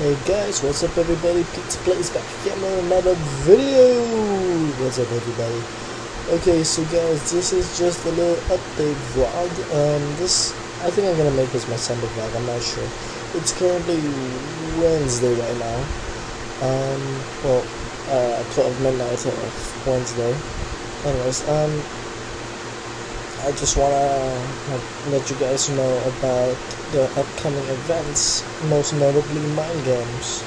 Hey guys, what's up everybody? PizzaPlayzz back again with another video! What's up everybody? Okay, so guys, this is just a little update vlog. I think I'm gonna make this my Sunday vlog, I'm not sure. It's currently Wednesday right now. 12 midnight of Wednesday. Anyways, I just wanna let you guys know about the upcoming events, most notably MineGames.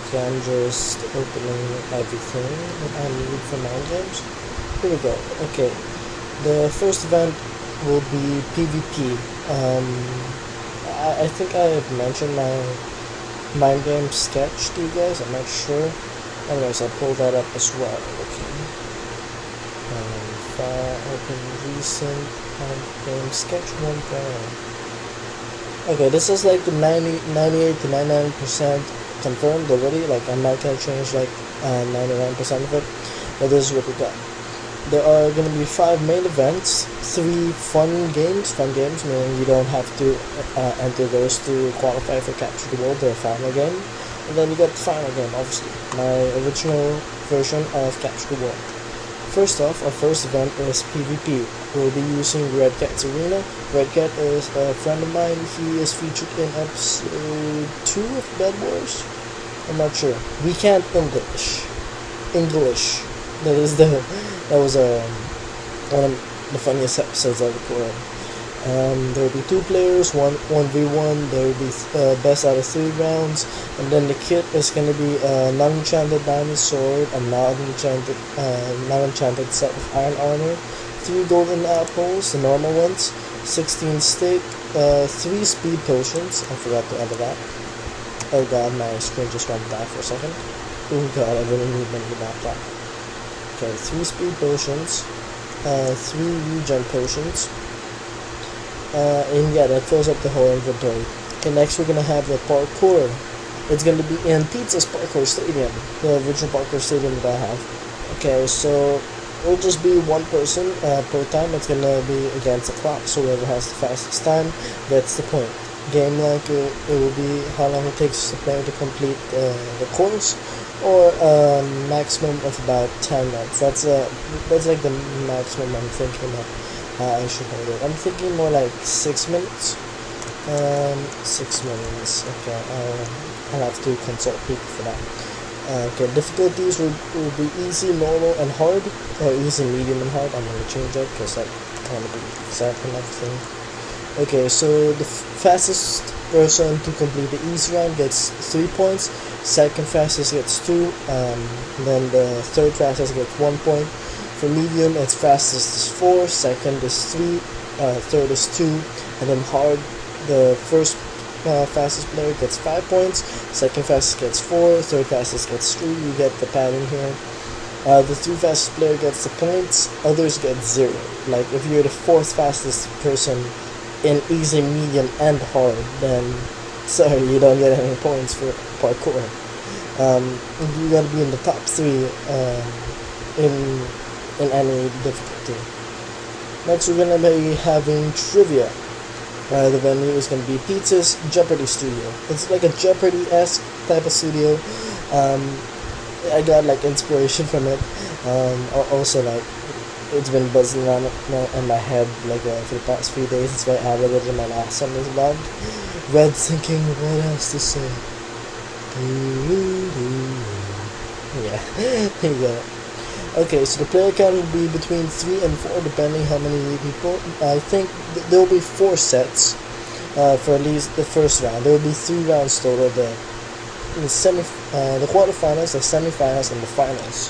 Okay, I'm just opening everything that I need for MineGames. Here we go. Okay, the first event will be PvP. I think I have mentioned my MineGames sketch to you guys, I'm not sure. Anyways, I'll pull that up as well. Okay. File, open recent MineGames sketch 1.0. Okay, this is like the 98 to 99% confirmed already. Like, I might have changed like 99% of it, but this is what we got. There are going to be 5 main events, 3 fun games meaning you don't have to enter those to qualify for Capture the World, the final game. And then you got the final game, obviously, my original version of Capture the World. First off, our first event is PvP. We'll be using Red Cat's Arena. Red Cat is a friend of mine. He is featured in episode 2 of Bed Wars. I'm not sure. We can't English. That was one of the funniest episodes I recorded. There will be 2 players, 1v1. There will be best out of 3 rounds, and then the kit is going to be a non-enchanted diamond sword, a non-enchanted set of iron armor, 3 golden apples, the normal ones, 16 steak, 3 speed potions. I forgot to enter that. Oh god, my screen just went black for a second. Oh god, I really need them to back that. Okay, 3 speed potions, 3 regen potions. And yeah, that fills up the whole inventory. Okay, next we're gonna have the parkour. It's gonna be in Pizza's Parkour Stadium, the original parkour stadium that I have. Okay, so it'll just be 1 person per time. It's gonna be against the clock, so whoever has the fastest time gets the point. Game like it will be how long it takes the player to complete the course, or a maximum of about 10 minutes. That's like the maximum I'm thinking of. I should hold it. I'm thinking more like 6 minutes. 6 minutes. Okay, I'll have to consult people for that. Okay, difficulties will be easy, normal, and hard. Or easy, medium, and hard. I'm gonna change that because I want to be exact and everything. Okay, so the fastest person to complete the easy round gets 3 points. Second fastest gets 2. Then the third fastest gets 1 point. For medium, its fastest is 4, second is 3, third is 2, and then hard, the first fastest player gets 5 points, second fastest gets 4, third fastest gets 3, you get the pattern here. The 3 fastest player gets the points, others get 0. Like, if you're the 4th fastest person in easy, medium, and hard, then, sorry, you don't get any points for parkour. You gotta be in the top 3, in any difficulty. Next, we're gonna be having trivia. The venue is gonna be Pizza's Jeopardy Studio. It's like a Jeopardy-esque type of studio. I got like inspiration from it. Also, like, it's been buzzing around in my head like for the past few days. That's why I added it in my last Sunday's vlog. Red thinking what else to say. Yeah, there you go. Okay, so the player count will be between 3 and 4 depending how many people. I think there will be 4 sets for at least the first round. There will be 3 rounds total. The quarterfinals, the semifinals, and the finals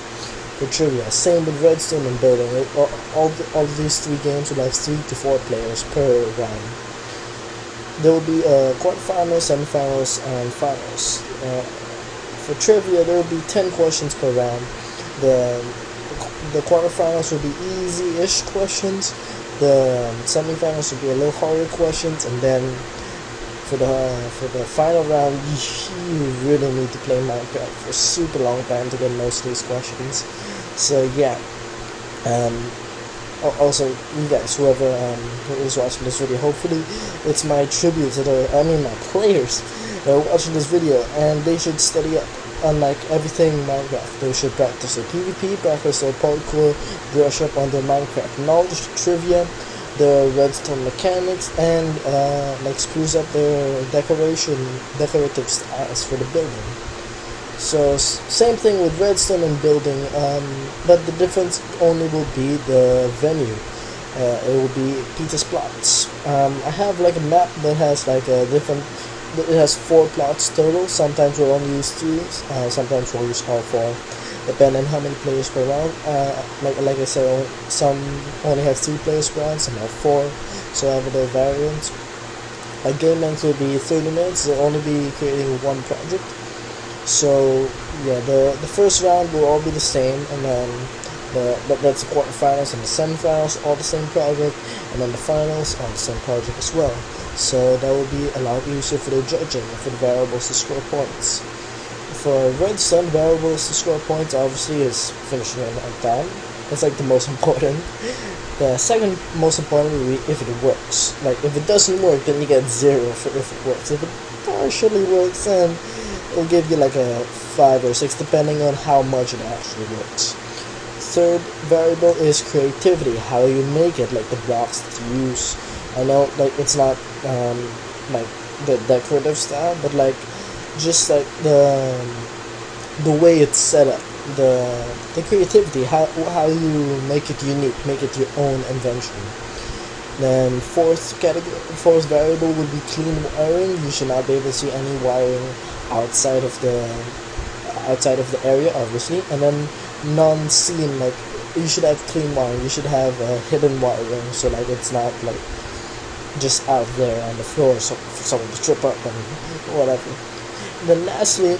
for trivia. Same with redstone and building. All of these 3 games will have 3 to 4 players per round. There will be quarterfinals, semifinals, and finals. For trivia, there will be 10 questions per round. The quarterfinals will be easy-ish questions. The semifinals will be a little harder questions, and then for the final round, you really need to play Minecraft for a super long time to get most of these questions. So yeah. Also, you guys, whoever who is watching this video, hopefully it's my tribute to my players. they're watching this video, and they should study up on like everything Minecraft. They should practice their PvP, practice their parkour, brush up on their Minecraft knowledge, trivia, their redstone mechanics, and like spruce up their decorative styles for the building. So same thing with redstone and building, but the difference only will be the venue. It will be PizzaPlayzz. I have like a map that has like a different. It has 4 plots total. Sometimes we'll only use 3. Sometimes we'll use all 4, depending on how many players per round. Like I said, some only have 3 players per round, some have 4. So I have their variants. A game length will be 30 minutes. They'll only be creating 1 project. So yeah, the first round will all be the same, and then that's the quarterfinals and the semifinals, all the same project, and then the finals all the same project as well. So that will be a lot easier for the judging and for the variables to score points. For redstone, variables to score points obviously is finishing on time. That's like the most important. The second most important will be if it works. Like if it doesn't work, then you get 0 for if it works. If it partially works, then it'll give you like a 5 or 6 depending on how much it actually works. Third variable is creativity, how you make it, like the blocks that you use. I know like it's not like the decorative style, but like just like the way it's set up, the creativity, how you make it unique, make it your own invention. Then fourth variable would be clean wiring. You should not be able to see any wiring outside of the area, obviously. And then non-seen, like you should have clean wiring. You should have hidden wiring, so like it's not like just out there on the floor, so for someone to trip up and whatever. And then lastly,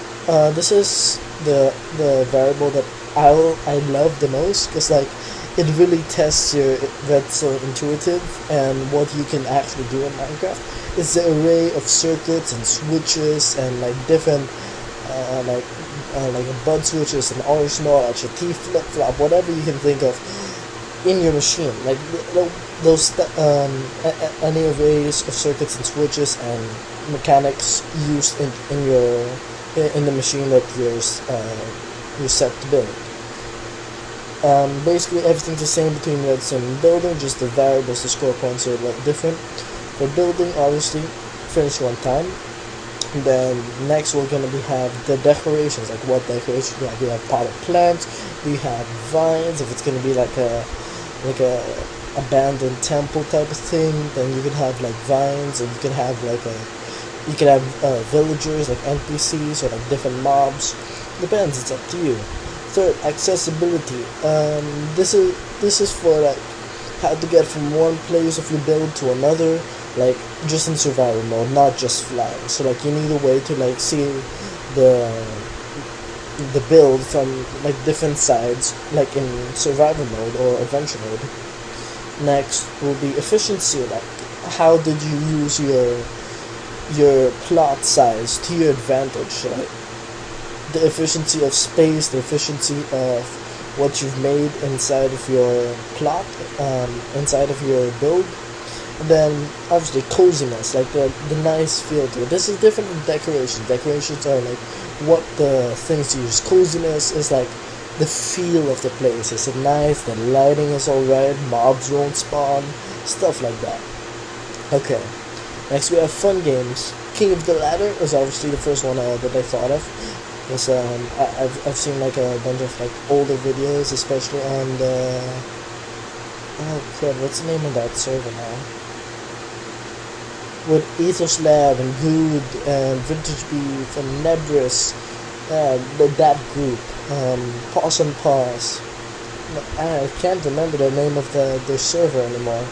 this is the variable that I love the most, because like it really tests your redstone intuitive and what you can actually do in Minecraft. It's the array of circuits and switches and like different like bud switches and orange knowledge, a T flip-flop, whatever you can think of in your machine. Like those any arrays of circuits and switches and mechanics used in the machine that you're set to build. Basically everything's the same between redstone and building, just the variables to score points are a lot different. For building, obviously, finish on time. And then next we're gonna have the decorations, like what decorations do you have? Do you have potted plants? Do you have vines? If it's gonna be like a abandoned temple type of thing, then you could have like vines, and you could have villagers, like NPCs or like different mobs. Depends, it's up to you. Third, accessibility. This is for like how to get from one place of your build to another, like just in survival mode, not just flying. So like you need a way to like see the build from like different sides, like in survival mode or adventure mode. Next will be efficiency, like how did you use your plot size to your advantage, like the efficiency of space, the efficiency of what you've made inside of your plot, inside of your build. And then obviously coziness, like the nice feel to it. This is different from decorations. Decorations are like what the things you use. Coziness is like the feel of the place. Is it nice? The lighting is alright. Mobs won't spawn. Stuff like that. Okay. Next we have fun games. King of the Ladder is obviously the first one that I thought of. Because I've seen like a bunch of like older videos, especially on the what's the name of that server now? With Ethos Lab and Good and Vintage Beef and Nebris, that group, Pause and Pause. I can't remember the name of their server anymore.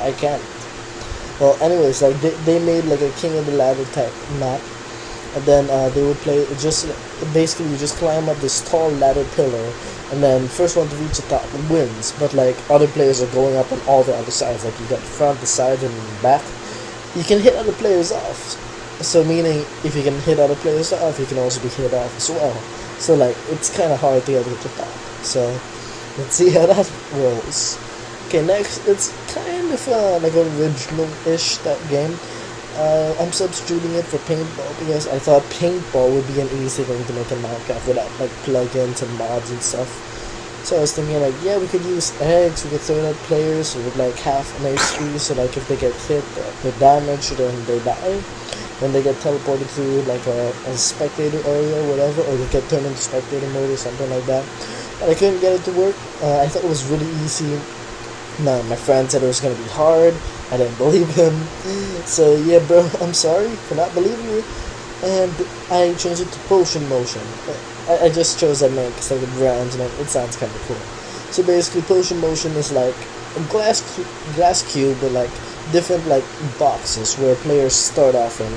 I can't. Well, anyways, like they made like a King of the Ladder type map, and then they would play just basically you just climb up this tall ladder pillar, and then first one to reach the top wins. But like other players are going up on all the other sides, like you got the front, the side, and the back. You can hit other players off. So meaning if you can hit other players off, you can also be hit off as well. So like it's kind of hard to get to the top. So let's see how that rolls. Okay, next it's kind of like an original-ish that game. I'm substituting it for paintball because I thought paintball would be an easy thing to make in Minecraft without like plugins and mods and stuff. So I was thinking like, yeah, we could use eggs, we could throw it at players with like half an HP, so like if they get hit, they're damaged, then they die. Then they get teleported to like a spectator area or whatever, or they get turned into spectator mode or something like that. But I couldn't get it to work. I thought it was really easy. No, my friend said it was gonna be hard. I didn't believe him. So yeah, bro, I'm sorry for not believing me. And I changed it to potion motion. I just chose that name because like it rhymes and it sounds kind of cool. So basically, potion motion is like a glass cube with like different like boxes where players start off in,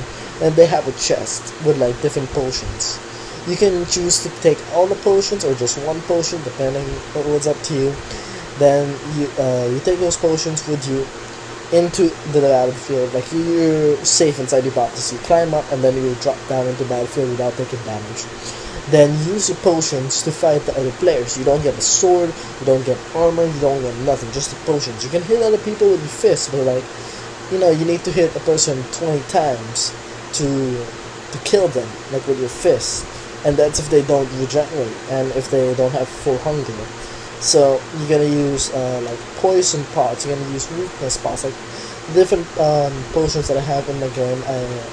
and they have a chest with like different potions. You can choose to take all the potions or just one potion, depending on what's up to you. Then you take those potions with you into the battlefield. Like you're safe inside your boxes. You climb up and then you drop down into the battlefield without taking damage. Then use your potions to fight the other players. You don't get a sword, you don't get armor, you don't get nothing, just the potions. You can hit other people with your fists, but like, you know, you need to hit a person 20 times to kill them, like with your fists. And that's if they don't regenerate and if they don't have full hunger. So you're gonna use like poison pots. You're gonna use weakness pots, like different potions that I have in the game.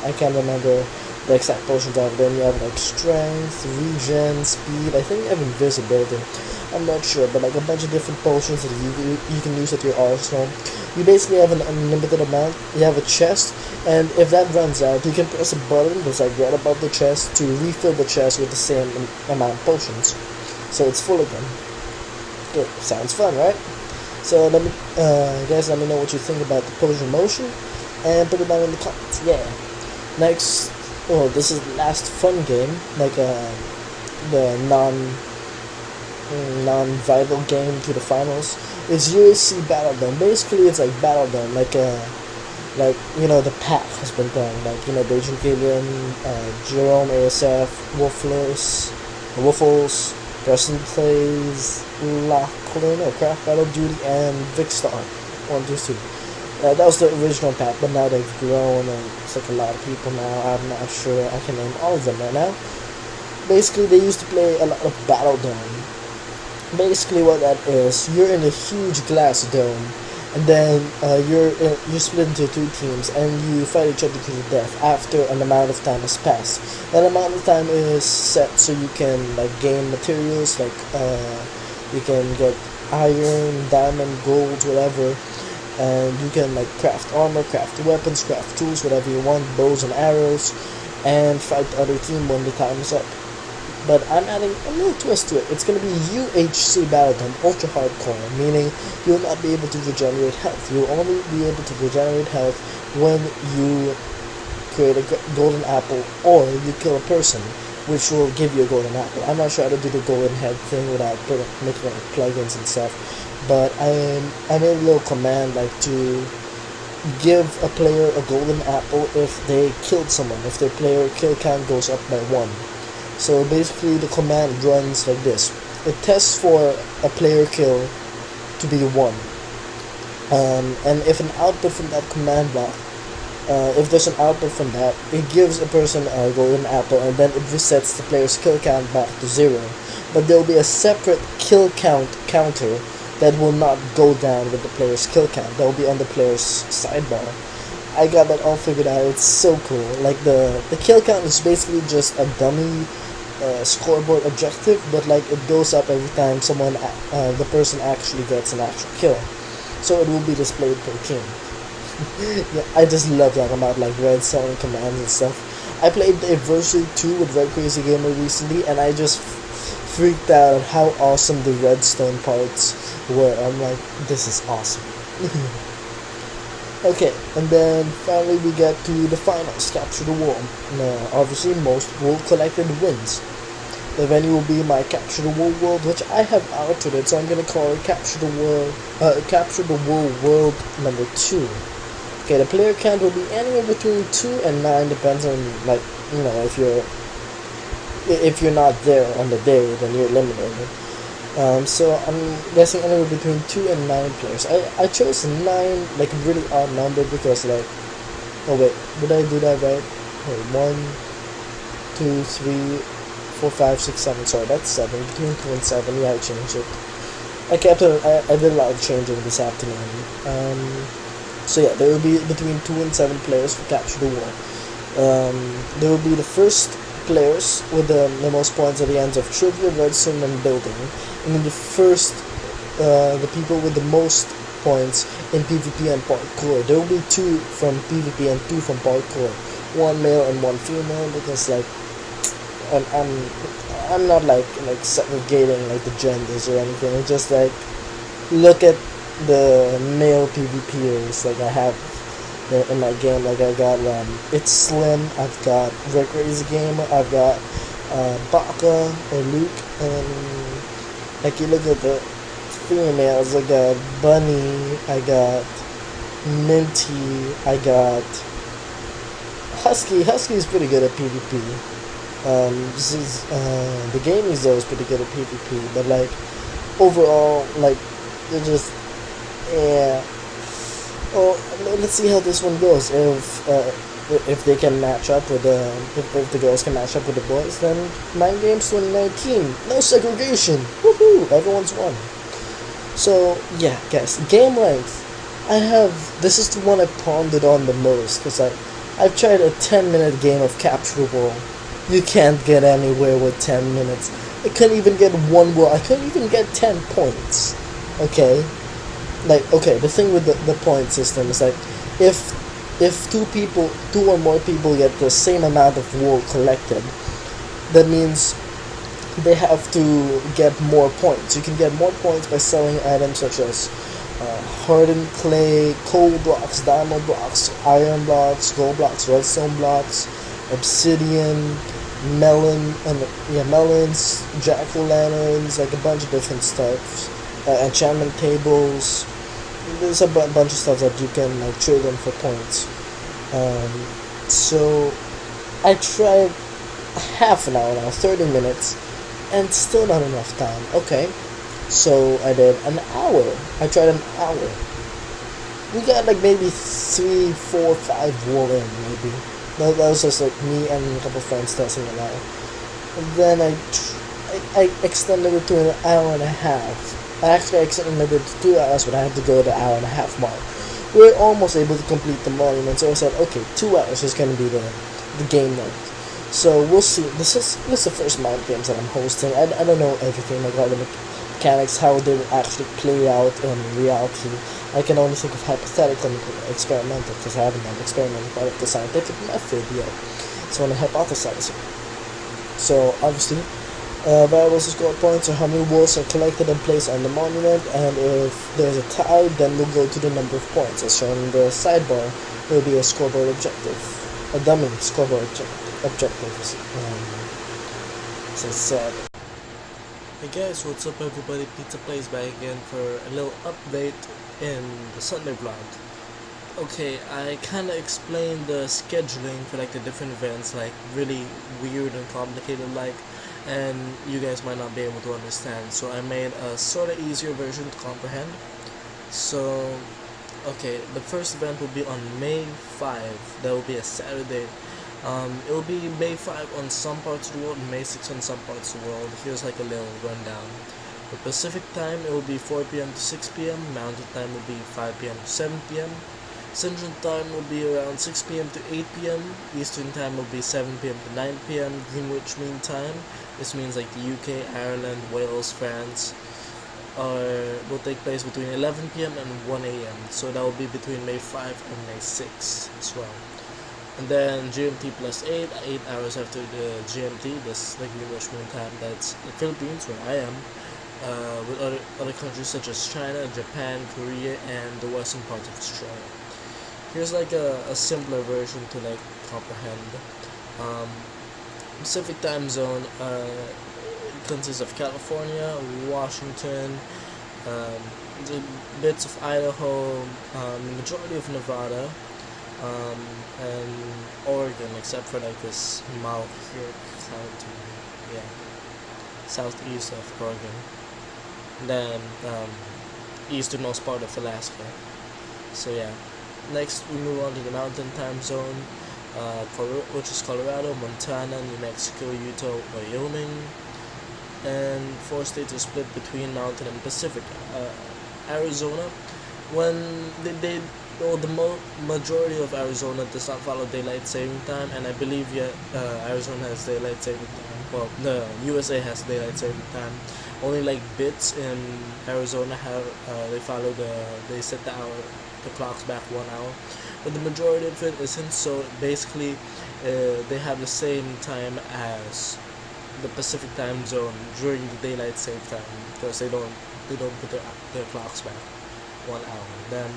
I can't remember the exact potions I have. Then you have like strength, regen, speed. I think you have invisibility. I'm not sure, but like a bunch of different potions that you can use at your arsenal. You basically have an unlimited amount. You have a chest, and if that runs out, you can press a button that's like right above the chest to refill the chest with the same amount of potions. So it's full again. Good. Sounds fun, right? So let me, guys, let me know what you think about the potion motion, and put it down in the comments. Yeah. Next, oh, this is the last fun game, like the non-vital game to the finals. It's USC Battledome. Basically, it's like Battledome, like you know, the pack has been done, like, you know, Beijing Gillian, Jerome ASF, Waffles, PizzaPlayzz, Lachlan, or Craft Battle Duty, and Vicstar. 1, 2, 3. That was the original pack, but now they've grown, and it's like a lot of people now. I'm not sure I can name all of them right now. Basically, they used to play a lot of Battledome. Basically, what that is, you're in a huge glass dome, and then you're split into 2 teams, and you fight each other to the death after an amount of time has passed. That amount of time is set so you can like gain materials, like you can get iron, diamond, gold, whatever, and you can like craft armor, craft weapons, craft tools, whatever you want, bows and arrows, and fight the other team when the time is up. But I'm adding a little twist to it. It's going to be UHC Battledome Ultra Hardcore, meaning you'll not be able to regenerate health. You'll only be able to regenerate health when you create a golden apple or you kill a person, which will give you a golden apple. I'm not sure how to do the golden head thing without making like plugins and stuff, but I made a little command like to give a player a golden apple if they killed someone, if their player kill count goes up by 1. So basically the command runs like this. It tests for a player kill to be 1. And if an output from that command block, if there's an output from that, it gives a person a golden apple, and then it resets the player's kill count back to 0. But there will be a separate kill count counter that will not go down with the player's kill count. That will be on the player's sidebar. I got that all figured out. It's so cool. Like the kill count is basically just a dummy scoreboard objective, but like it goes up every time the person actually gets an actual kill. So it will be displayed per team. Yeah, I just love talking about like redstone commands and stuff. I played the Adversity 2 with Red Crazy Gamer recently, and I just freaked out at how awesome the redstone parts were. I'm like, this is awesome. Okay, and then finally we get to the finals, Capture the World. Now, obviously, most world collected wins. The venue will be my Capture the World, which I have altered it, so I'm gonna call it Capture the World number 2. Okay, the player count will be anywhere between 2 and 9, depends on, like, you know, if you're not there on the day, then you're eliminated. So I'm guessing anywhere between 2 and 9 players. I chose 9, like a really odd number, because like, oh wait, Did I do that right? Wait, 1, 2, 3, 4, 5, 6, 7. Sorry, that's 7. Between 2 and 7. Yeah, I changed it. I kept it. I did a lot of changing this afternoon. So yeah, there will be between 2 and 7 players for capture the wall. There will be the first players with the most points at the ends of trivia, redstone, and building, and then the people with the most points in PvP and parkour. There will be 2 from PvP and 2 from parkour, 1 male and 1 female, because like I'm not like segregating like the genders or anything. It's just like look at the male PvPers like I have in my game. Like I got It's Slim, I've got Rick Crazy Gamer, I've got Baka or Luke, and like you look at the females, I got Bunny, I got Minty, I got Husky. Husky is pretty good at PvP. The game is always pretty good at PvP, but like overall, like they're just yeah. Oh, let's see how this one goes. If they can match up with if the girls can match up with the boys, then MineGames 2019, no segregation. Woohoo! Everyone's won. So yeah, guys, game length. This is the one I pondered on the most because I've tried a 10-minute game of Capture the Wall. You can't get anywhere with 10 minutes. I couldn't even get one wall. I couldn't even get 10 points. Okay? Like, okay, the thing with the point system is like, if two or more people get the same amount of wool collected, that means they have to get more points. You can get more points by selling items such as hardened clay, coal blocks, diamond blocks, iron blocks, gold blocks, redstone blocks, obsidian, melons, jack-o'-lanterns, like a bunch of different stuff, enchantment tables. There's a bunch of stuff that you can like trade in for points. So I tried half an hour now, 30 minutes, and still not enough time. Okay, so I did an hour. I tried an hour. We got like maybe 3, 4, 5 wool in, maybe. That was just like me and a couple friends testing it out. And then I extended it to an hour and a half. I extended it to 2 hours, but I had to go the hour and a half mark. We were almost able to complete the monument, so I said, okay, 2 hours is gonna be the game length. So we'll see. This is the first MineGames that I'm hosting. I don't know everything about the mechanics, how they will actually play out in reality. I can only think of hypothetical and experimental because I haven't done experimental part of the scientific method yet. So I'm hypothesizing. So obviously, variables to score points are how many walls are collected and placed on the monument, and if there's a tie, then we'll go to the number of points. As shown in the sidebar, there will be a scoreboard objective, a dummy scoreboard objective. As I said. Hey guys, what's up everybody? PizzaPlayzz back again for a little update in the Sunday vlog. Okay, I kinda explained the scheduling for like the different events, like really weird and complicated like, and you guys might not be able to understand, so I made a sorta easier version to comprehend. So, okay, the first event will be on May 5, that will be a Saturday. It will be May 5 on some parts of the world and May 6 on some parts of the world. Here's like a little rundown. For Pacific time, it will be 4 p.m. to 6 p.m. Mountain time will be 5 p.m. to 7 p.m. Central time will be around 6 p.m. to 8 p.m. Eastern time will be 7 p.m. to 9 p.m. Greenwich Mean Time. This means like the UK, Ireland, Wales, France will take place between 11 p.m. and 1 a.m. So that will be between May 5 and May 6 as well. And then GMT plus 8 hours after the GMT, this the Greenwich Mean Time, that's the Philippines where I am, with other countries such as China, Japan, Korea, and the western parts of Australia. Here's like a simpler version to like comprehend. Pacific time zone consists of California, Washington, the bits of Idaho, majority of Nevada, and Oregon, except for like this mouth here, southeast of Oregon. And then easternmost part of Alaska. So yeah. Next we move on to the mountain time zone. which is Colorado, Montana, New Mexico, Utah, Wyoming, and 4 states are split between Mountain and Pacific. Arizona, when well, the majority of Arizona does not follow daylight saving time, and I believe Arizona has daylight saving time. Well, the USA has daylight saving time. Only like bits in Arizona have they set the clocks back 1 hour, but the majority of it isn't. So basically, they have the same time as the Pacific time zone during the daylight save time, because they don't put their clocks back 1 hour. Then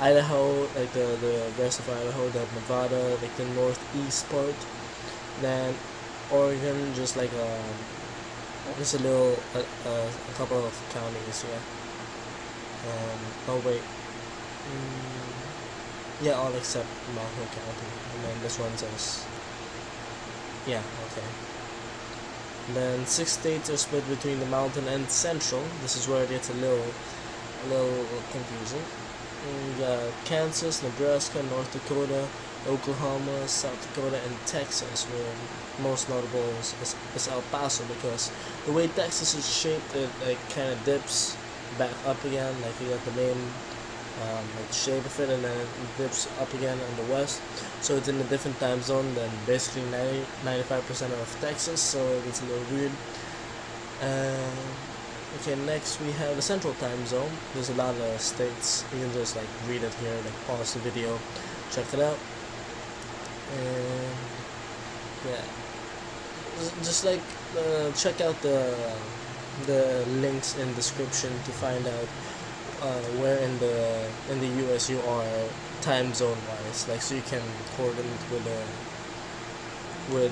Idaho, like the rest of Idaho, then Nevada, like the northeast part, then Oregon, just a little a couple of counties, yeah. Oh wait, yeah, all except Mountain County, and then this one says, yeah, okay. Then 6 states are split between the Mountain and Central. This is where it gets a little confusing. We got Kansas, Nebraska, North Dakota, Oklahoma, South Dakota, and Texas, where most notable is El Paso, because the way Texas is shaped, it like kind of dips back up again. Like you got the main like the shape of it, and then it dips up again in the west. So it's in a different time zone than basically 95% of Texas. So it's a little weird. Okay, next we have the Central Time Zone. There's a lot of states. You can just like read it here, like pause the video, check it out, and yeah, just like check out the links in description to find out where in the US you are time zone wise, like so you can coordinate with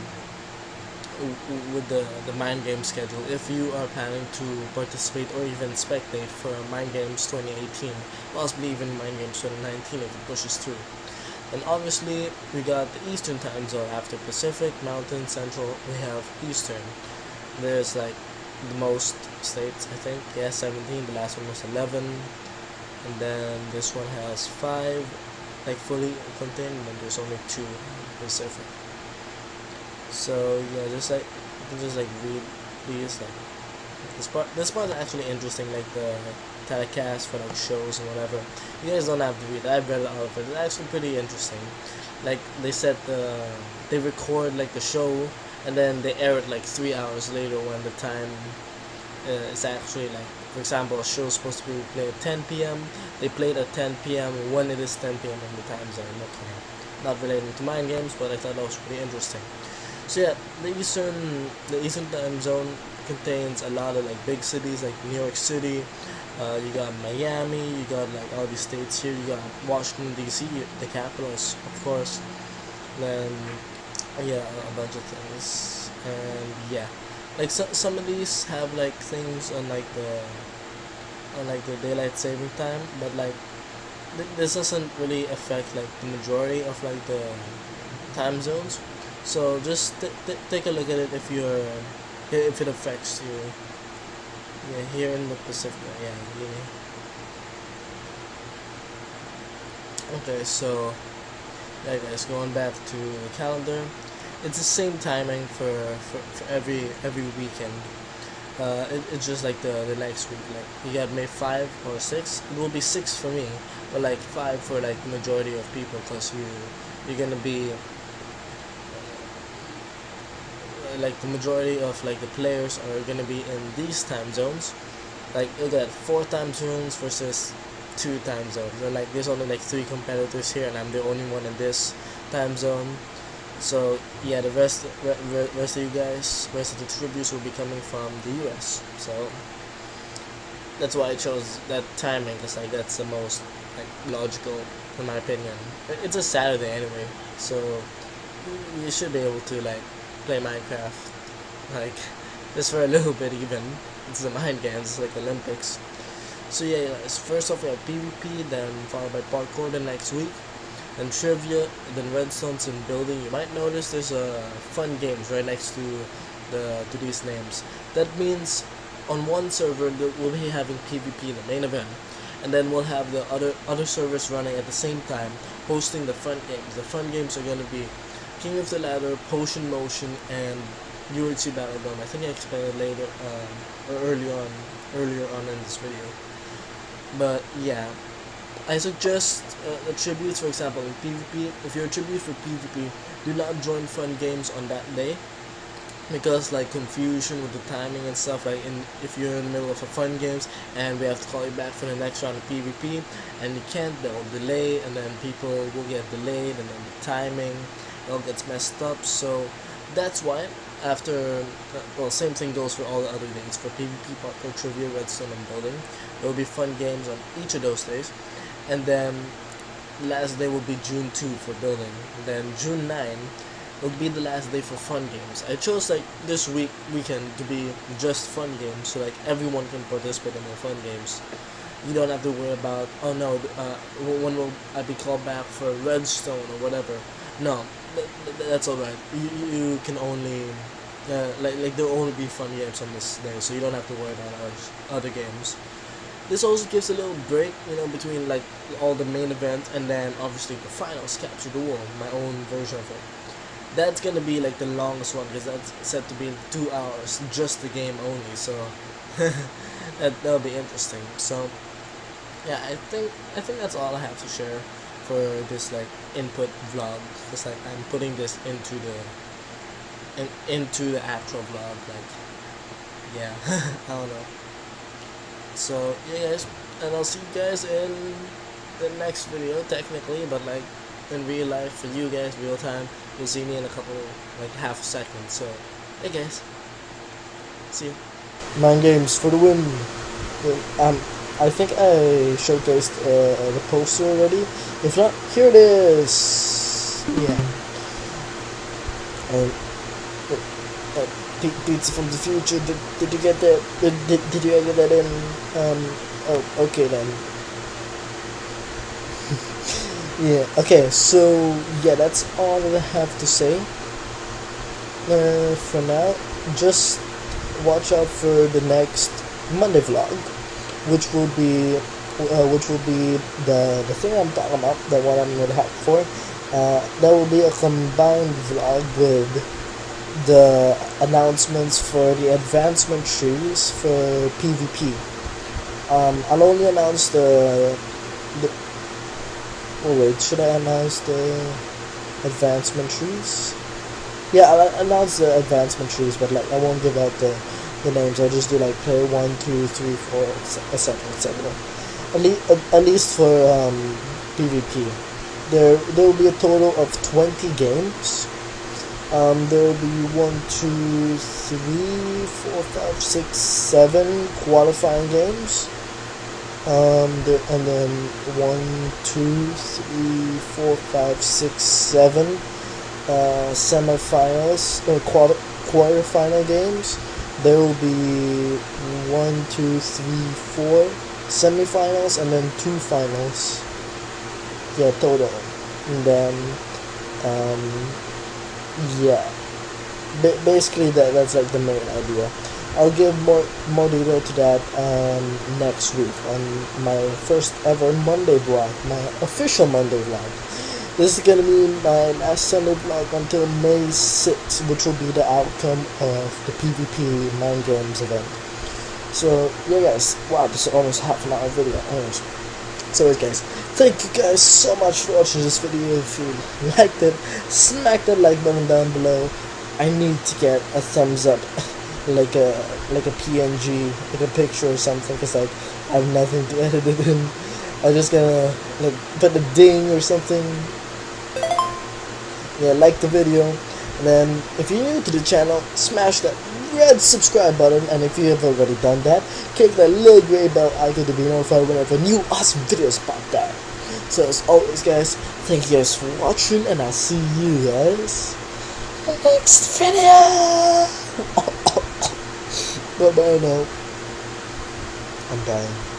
the MineGames schedule if you are planning to participate or even spectate for MineGames 2018, possibly even MineGames 2019 if it pushes through. And obviously we got the Eastern time zone. After Pacific, Mountain, Central, we have Eastern. There's like the most states, I think. Yeah, 17. The last one was 11, and then this one has 5 like fully contained, and then there's only 2 Pacific. So yeah, just read these. Like this part is actually interesting, like the telecast for like shows and whatever. You guys don't have to read it. I've read all of it. It's actually pretty interesting. Like they they record like the show, and then they air it like 3 hours later when the time is actually like, for example, a show is supposed to be played at 10 p.m. They play it at 10 p.m. when it is 10 p.m. in the time zone. Okay, not relating to MineGames, but I thought that was pretty interesting. So yeah, the Eastern time zone contains a lot of like big cities like New York City. You got Miami. You got like all these states here. You got Washington D.C., the capitals, of course. Then yeah, a bunch of things, and yeah, like some of these have like things on like the daylight saving time, but like this doesn't really affect like the majority of like the time zones. So just take a look at it if it affects you. Yeah, here in the Pacific. Yeah. Okay, so yeah, guys, going back to the calendar, it's the same timing for every weekend. It's just like the next week. Like you got May 5 or 6. It will be 6 for me, but like 5 for like the majority of people, because you're gonna be like the majority of like the players are gonna be in these time zones. Like you got 4 time zones versus 2 time zones. And like there's only like 3 competitors here, and I'm the only one in this time zone. So yeah, the rest of you guys, rest of the tributes will be coming from the US. So that's why I chose that timing, because like that's the most like logical in my opinion. It's a Saturday anyway, so you should be able to like play Minecraft like just for a little bit. Even it's the MineGames, it's like Olympics. So yeah, guys, first off we have PvP, then followed by parkour the next week, then trivia, then redstones and building. You might notice there's fun games right next to these names. That means on one server we'll be having PvP, the main event, and then we'll have the other servers running at the same time hosting the fun games. The fun games are going to be King of the Ladder, Potion Motion, and UHC Battle Dome. I think I explained it later, or earlier on in this video. But yeah, I suggest attributes, for example, in PvP. If you're a tribute for PvP, do not join fun games on that day, because like confusion with the timing and stuff, like if you're in the middle of a fun games and we have to call you back for the next round of PvP and you can't, they'll delay, and then people will get delayed, and then the timing all gets messed up. So that's why after well, same thing goes for all the other days. For PvP, Parkour, Trivia, Redstone, and Building, there will be fun games on each of those days, and then last day will be June 2 for Building, and then June 9 will be the last day for fun games. I chose like this weekend to be just fun games, so like everyone can participate in the fun games. You don't have to worry about, oh no, when will I be called back for Redstone or whatever. No, that's alright. You can only like there will only be fun games on this day, so you don't have to worry about other games. This also gives a little break, between like all the main events and then obviously the finals, Capture the World, my own version of it. That's gonna be like the longest one, because that's set to be 2 hours, just the game only. So that'll be interesting. So yeah, I think that's all I have to share for this like input vlog. Just like I'm putting this into the actual vlog. Like yeah, I don't know. So yeah, guys, and I'll see you guys in the next video, technically, but like in real life for you guys, real time, you'll see me in a couple, like half a second. So hey guys, see you. MineGames for the win. I think I showcased the poster already. If not, here it is. Yeah. Pizza from the future. Did you get that? Did you get that in? Oh, okay then. Yeah. Okay. So yeah, that's all that I have to say. For now, just watch out for the next Monday vlog, which will be the thing I'm talking about, the one I'm gonna have for. That will be a combined vlog with the announcements for the advancement trees for PvP. I'll only announce the oh wait, should I announce the advancement trees? Yeah, I'll announce the advancement trees, but like I won't give out the names. I'll just do like player 1, 2, 3, 4, etc. At least for PvP. There will be a total of 20 games. There will be 1, 2, 3, 4, 5, 6, 7 qualifying games. And then 1, 2, 3, 4, 5, 6, 7 semifinals or quarterfinal games. There will be 1, 2, 3, 4 semifinals and then 2 finals. Yeah, total. And then yeah, basically that's like the main idea. I'll give more detail to that next week on my first ever Monday vlog, my official Monday vlog. This is gonna be my last Sunday vlog until May 6th, which will be the outcome of the PvP MineGames event. So yeah guys, wow, this is almost half an hour video. Anyways, so guys, thank you guys so much for watching this video. If you liked it, smack that like button down below. I need to get a thumbs up, like a PNG, like a picture or something, because like I have nothing to edit it in. I'm just gonna like put a ding or something. Yeah, like the video, and then if you're new to the channel, smash that red subscribe button, and if you have already done that, click that little gray bell icon to be notified whenever new awesome videos pop out. So as always guys, thank you guys for watching, and I'll see you guys in the next video. Bye bye now. I'm dying.